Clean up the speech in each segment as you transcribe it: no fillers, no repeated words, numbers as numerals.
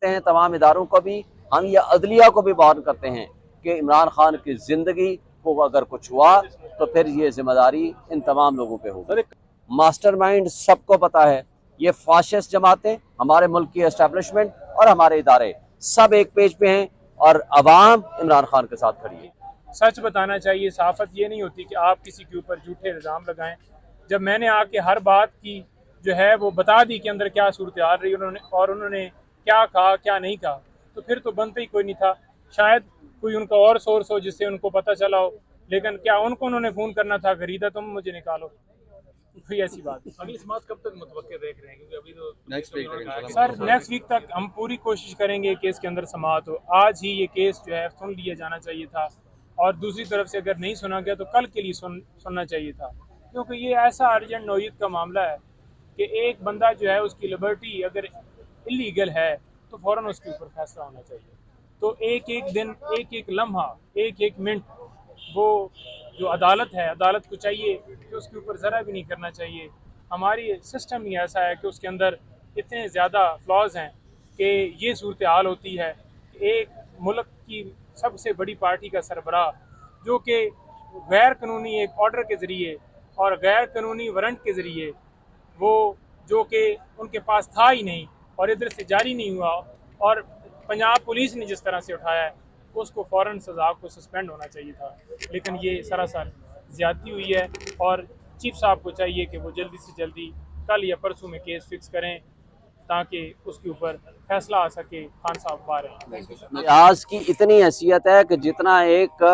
करते हैं तमाम इदारों को भी, हम ये अदलिया को भी वार्न करते हैं कि इमरान खान की ज़िंदगी को अगर कुछ हुआ तो फिर ये जिम्मेदारी इन तमाम लोगों पे होगी। मास्टरमाइंड सबको पता है, ये फाशिस्ट जमातें, हमारे मुल्क की एस्टेब्लिशमेंट और हमारे इदारे सब एक पेज पे हैं और अवाम इमरान खान के साथ खड़ी है। सच बताना चाहिए। सहाफ़त ये नहीं होती कि आप किसी के ऊपर झूठे इल्ज़ाम लगाएं। जब मैंने आके हर बात की जो है वो बता दी कि अंदर क्या सूरत हाल रही उन्होंने क्या कहा क्या नहीं कहा, तो फिर तो बनता ही कोई नहीं था। शायद कोई उनका और सोर्स हो जिससे उनको पता चला हो, लेकिन क्या उनको उन्होंने फ़ोन करना था, खरीदा तुम मुझे निकालो, कोई ऐसी बात। अगली समाअत कब तक मुतवक्किल देख रहे हैं, क्योंकि अभी तो next week sir next week तक हम पूरी कोशिश करेंगे केस के अंदर समाअत हो। आज ही ये केस जो है सुन लिया जाना चाहिए था, और दूसरी तरफ से अगर नहीं सुना गया तो कल के लिए सुनना चाहिए था, क्योंकि ये ऐसा अर्जेंट नौयत का मामला है कि एक बंदा जो है उसकी लिबर्टी अगर इलीगल है तो फ़ौरन उसके ऊपर फैसला होना चाहिए। तो एक एक दिन, एक एक लम्हा, एक एक मिनट वो जो अदालत है, अदालत को चाहिए कि उसके ऊपर ज़रा भी नहीं करना चाहिए। हमारी सिस्टम ही ऐसा है कि उसके अंदर इतने ज़्यादा फ्लॉज हैं कि ये सूरत हाल होती है कि एक मुल्क की सबसे बड़ी पार्टी का सरबराह जो कि गैर कानूनी एक ऑर्डर के ज़रिए और गैर कानूनी वारंट के ज़रिए वो जो कि उनके पास था ही नहीं और इधर से जारी नहीं हुआ, और पंजाब पुलिस ने जिस तरह से उठाया है उसको फ़ौरन सज़ा को सस्पेंड होना चाहिए था, लेकिन ये सरासर ज़्यादती हुई है। और चीफ साहब को चाहिए कि वो जल्दी से जल्दी कल या परसों में केस फिक्स करें ताकि उसके ऊपर फैसला आ सके। खान साहब बाहर हैं। लिहाज की इतनी हैसियत है कि जितना एक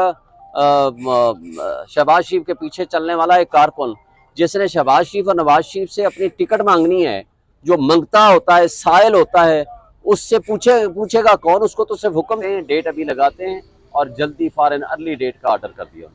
शहबाज शरीफ के पीछे चलने वाला एक कारकुन जिसने शहबाज शरीफ और नवाज शरीफ से अपनी टिकट मांगनी है, जो मंगता होता है, साइल होता है, उससे पूछेगा कौन? उसको तो सिर्फ हुक्म है, डेट अभी लगाते हैं और जल्दी फॉरन अर्ली डेट का ऑर्डर कर दिया।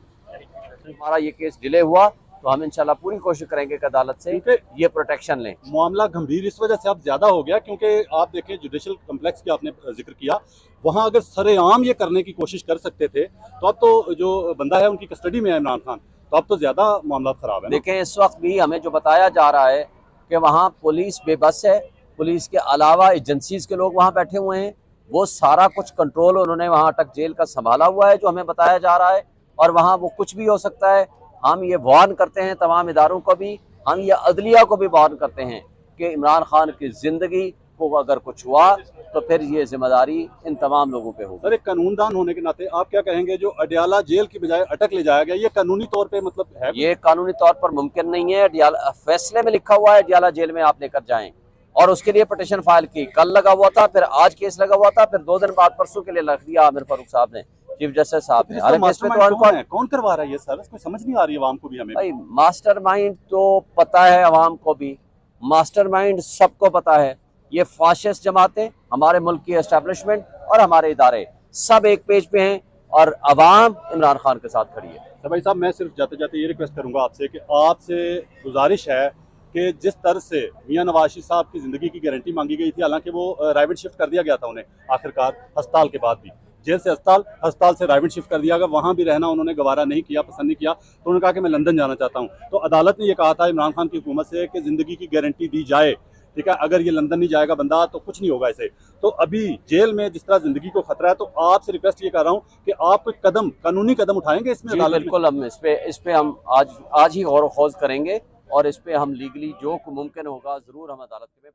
हमारा ये केस डिले हुआ तो हम इंशाल्लाह पूरी कोशिश करेंगे कि अदालत से ये प्रोटेक्शन लें। मामला गंभीर इस वजह से अब ज्यादा हो गया क्योंकि आप देखें जुडिशल कम्प्लेक्स की आपने जिक्र किया, वहां अगर सरेआम ये करने की कोशिश कर सकते थे तो अब तो जो बंदा है उनकी कस्टडी में है इमरान खान, तो अब तो ज्यादा मामला खराब है। देखें इस वक्त भी हमें जो बताया जा रहा है कि वहाँ पुलिस बेबस है, पुलिस के अलावा एजेंसीज के लोग वहाँ बैठे हुए हैं, वो सारा कुछ कंट्रोल उन्होंने वहाँ अटक जेल का संभाला हुआ है जो हमें बताया जा रहा है, और वहाँ वो कुछ भी हो सकता है। हम ये वार्न करते हैं तमाम इदारों को भी, हम ये अदलिया को भी वार्न करते हैं कि इमरान खान की ज़िंदगी को अगर कुछ हुआ तो फिर ये जिम्मेदारी इन तमाम लोगों पे होगी। सर एक कानूनदान होने के नाते आप क्या कहेंगे, जो अडियाला जेल की बजाय अटक ले जाया गया, ये कानूनी तौर पे मतलब है? ये कानूनी तौर पर मुमकिन नहीं है। अडियाला फैसले में लिखा हुआ है अडियाला जेल में आप लेकर जाएं, और उसके लिए पटिशन फाइल की, कल लगा हुआ था, फिर आज केस लगा हुआ था, फिर 2 दिन बाद परसों के लिए रख दिया आमिर फारूक साहब ने, चीफ जस्टिस साहब ने। कौन करवा रहा है ये सर? इसको समझ नहीं आ रही है आवाम को भी, हमें भाई मास्टरमाइंड तो पता है अवाम को भी, मास्टरमाइंड सबको पता है। ये फाशिस्ट जमातें, हमारे मुल्क की एस्टेब्लिशमेंट और हमारे इदारे सब एक पेज पे हैं और अवाम इमरान खान के साथ खड़ी है। तो भाई साहब मैं सिर्फ जाते जाते ये रिक्वेस्ट करूंगा आपसे कि आपसे गुजारिश है कि जिस तरह से मियां नवाज शरीफ साहब की ज़िंदगी की गारंटी मांगी गई थी, हालांकि वो रायवेंड शिफ्ट कर दिया गया था उन्हें आखिरकार अस्पताल के बाद भी, जेल से अस्पताल से रायवेंड शिफ्ट कर दिया गया, वहाँ भी रहना उन्होंने गवारा नहीं किया, पसंद नहीं किया, तो उन्होंने कहा कि मैं लंदन जाना चाहता हूँ। तो अदालत ने ये कहा था इमरान खान की हुकूमत से कि ज़िंदगी की गारंटी दी जाए, ठीक है, अगर ये लंदन नहीं जाएगा बंदा तो कुछ नहीं होगा इसे। तो अभी जेल में जिस तरह ज़िंदगी को खतरा है, तो आपसे रिक्वेस्ट ये कर रहा हूँ कि आप कोई कदम, कानूनी कदम उठाएंगे इसमें? बिल्कुल, हम इस पे हम आज ही गौर व खोज करेंगे और इस पे हम लीगली जो मुमकिन होगा ज़रूर हम अदालत में